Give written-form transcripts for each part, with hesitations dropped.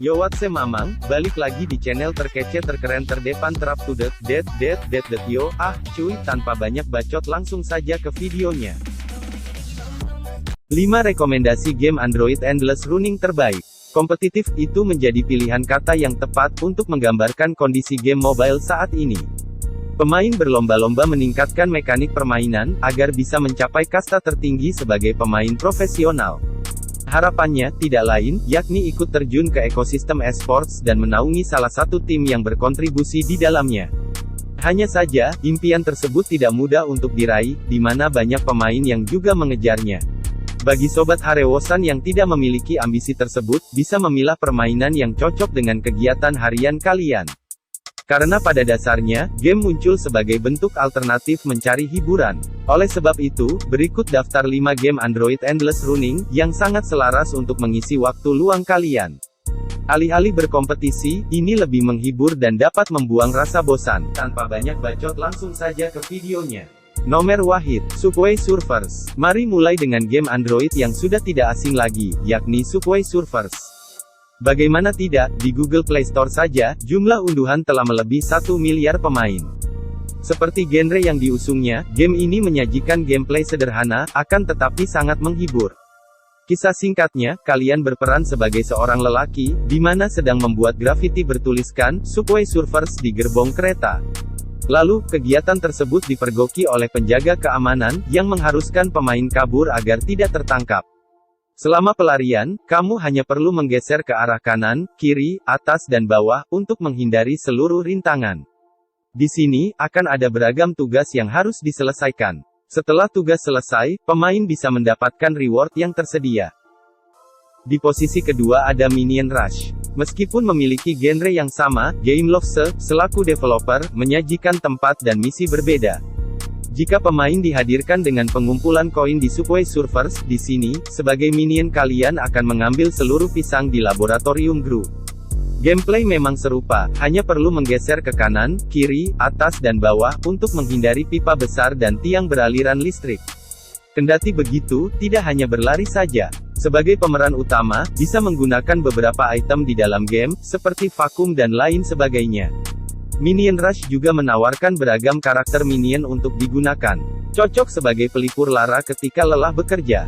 Yo what's up mamang, balik lagi di channel terkece terkeren terdepan terap to the dead. Yo, cuy, tanpa banyak bacot langsung saja ke videonya. 5 rekomendasi game Android Endless Running terbaik. Kompetitif, itu menjadi pilihan kata yang tepat untuk menggambarkan kondisi game mobile saat ini. Pemain berlomba-lomba meningkatkan mekanik permainan, agar bisa mencapai kasta tertinggi sebagai pemain profesional. Harapannya, tidak lain, yakni ikut terjun ke ekosistem esports dan menaungi salah satu tim yang berkontribusi di dalamnya. Hanya saja, impian tersebut tidak mudah untuk diraih, di mana banyak pemain yang juga mengejarnya. Bagi sobat harewosan yang tidak memiliki ambisi tersebut, bisa memilah permainan yang cocok dengan kegiatan harian kalian. Karena pada dasarnya, game muncul sebagai bentuk alternatif mencari hiburan. Oleh sebab itu, berikut daftar 5 game Android Endless Running, yang sangat selaras untuk mengisi waktu luang kalian. Alih-alih berkompetisi, ini lebih menghibur dan dapat membuang rasa bosan. Tanpa banyak bacot langsung saja ke videonya. Nomor wahid, Subway Surfers. Mari mulai dengan game Android yang sudah tidak asing lagi, yakni Subway Surfers. Bagaimana tidak, di Google Play Store saja, jumlah unduhan telah melebihi 1 miliar pemain. Seperti genre yang diusungnya, game ini menyajikan gameplay sederhana, akan tetapi sangat menghibur. Kisah singkatnya, kalian berperan sebagai seorang lelaki, di mana sedang membuat grafiti bertuliskan, Subway Surfers di gerbong kereta. Lalu, kegiatan tersebut dipergoki oleh penjaga keamanan, yang mengharuskan pemain kabur agar tidak tertangkap. Selama pelarian, kamu hanya perlu menggeser ke arah kanan, kiri, atas dan bawah, untuk menghindari seluruh rintangan. Di sini, akan ada beragam tugas yang harus diselesaikan. Setelah tugas selesai, pemain bisa mendapatkan reward yang tersedia. Di posisi kedua ada Minion Rush. Meskipun memiliki genre yang sama, Gameloft selaku developer, menyajikan tempat dan misi berbeda. Jika pemain dihadirkan dengan pengumpulan koin di Subway Surfers, di sini, sebagai minion kalian akan mengambil seluruh pisang di laboratorium Gru. Gameplay memang serupa, hanya perlu menggeser ke kanan, kiri, atas dan bawah, untuk menghindari pipa besar dan tiang beraliran listrik. Kendati begitu, tidak hanya berlari saja. Sebagai pemeran utama, bisa menggunakan beberapa item di dalam game, seperti vakum dan lain sebagainya. Minion Rush juga menawarkan beragam karakter minion untuk digunakan. Cocok sebagai pelipur lara ketika lelah bekerja.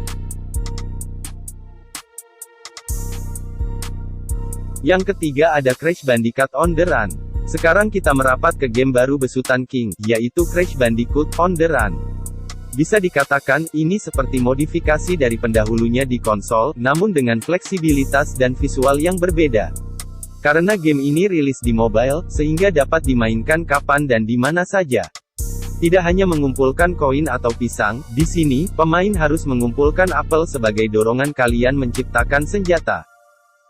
Yang ketiga ada Crash Bandicoot on the Run. Sekarang kita merapat ke game baru besutan King, yaitu Crash Bandicoot on the Run. Bisa dikatakan, ini seperti modifikasi dari pendahulunya di konsol, namun dengan fleksibilitas dan visual yang berbeda. Karena game ini rilis di mobile, sehingga dapat dimainkan kapan dan di mana saja. Tidak hanya mengumpulkan koin atau pisang, di sini, pemain harus mengumpulkan apel sebagai dorongan kalian menciptakan senjata.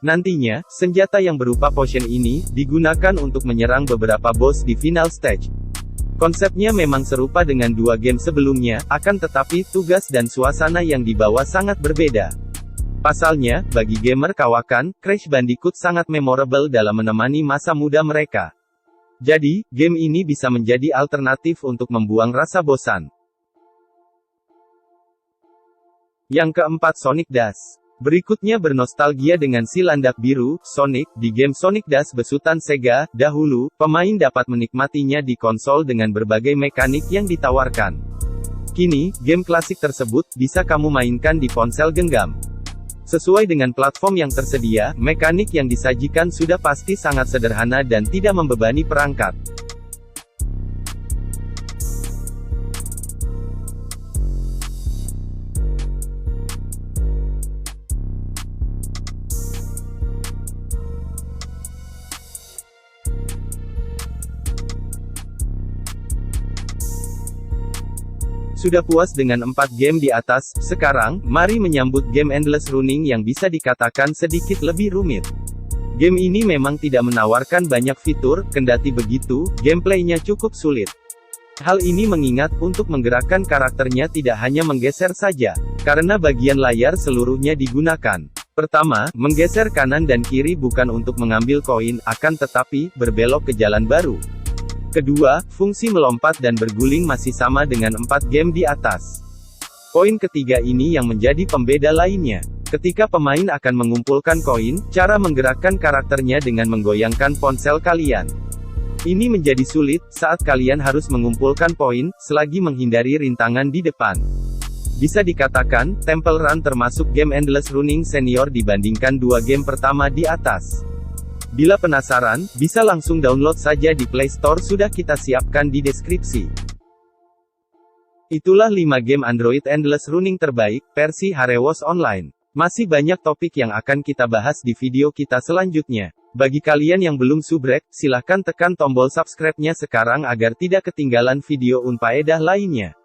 Nantinya, senjata yang berupa potion ini, digunakan untuk menyerang beberapa boss di final stage. Konsepnya memang serupa dengan 2 game sebelumnya, akan tetapi, tugas dan suasana yang dibawa sangat berbeda. Pasalnya, bagi gamer kawakan, Crash Bandicoot sangat memorable dalam menemani masa muda mereka. Jadi, game ini bisa menjadi alternatif untuk membuang rasa bosan. Yang keempat Sonic Dash. Berikutnya bernostalgia dengan si landak biru, Sonic, di game Sonic Dash besutan Sega. Dahulu, pemain dapat menikmatinya di konsol dengan berbagai mekanik yang ditawarkan. Kini, game klasik tersebut, bisa kamu mainkan di ponsel genggam. Sesuai dengan platform yang tersedia, mekanik yang disajikan sudah pasti sangat sederhana dan tidak membebani perangkat. Sudah puas dengan 4 game di atas, sekarang, mari menyambut game Endless Running yang bisa dikatakan sedikit lebih rumit. Game ini memang tidak menawarkan banyak fitur, kendati begitu, gameplaynya cukup sulit. Hal ini mengingat, untuk menggerakkan karakternya tidak hanya menggeser saja, karena bagian layar seluruhnya digunakan. Pertama, menggeser kanan dan kiri bukan untuk mengambil koin, akan tetapi, berbelok ke jalan baru. Kedua, fungsi melompat dan berguling masih sama dengan 4 game di atas. Poin ketiga ini yang menjadi pembeda lainnya. Ketika pemain akan mengumpulkan koin, cara menggerakkan karakternya dengan menggoyangkan ponsel kalian. Ini menjadi sulit, saat kalian harus mengumpulkan poin, selagi menghindari rintangan di depan. Bisa dikatakan, Temple Run termasuk game Endless Running Senior dibandingkan dua game pertama di atas. Bila penasaran, bisa langsung download saja di Play Store, sudah kita siapkan di deskripsi. Itulah 5 game Android Endless Running terbaik, versi HaReWatch Online. Masih banyak topik yang akan kita bahas di video kita selanjutnya. Bagi kalian yang belum subrek, silahkan tekan tombol subscribe-nya sekarang agar tidak ketinggalan video unfaedah lainnya.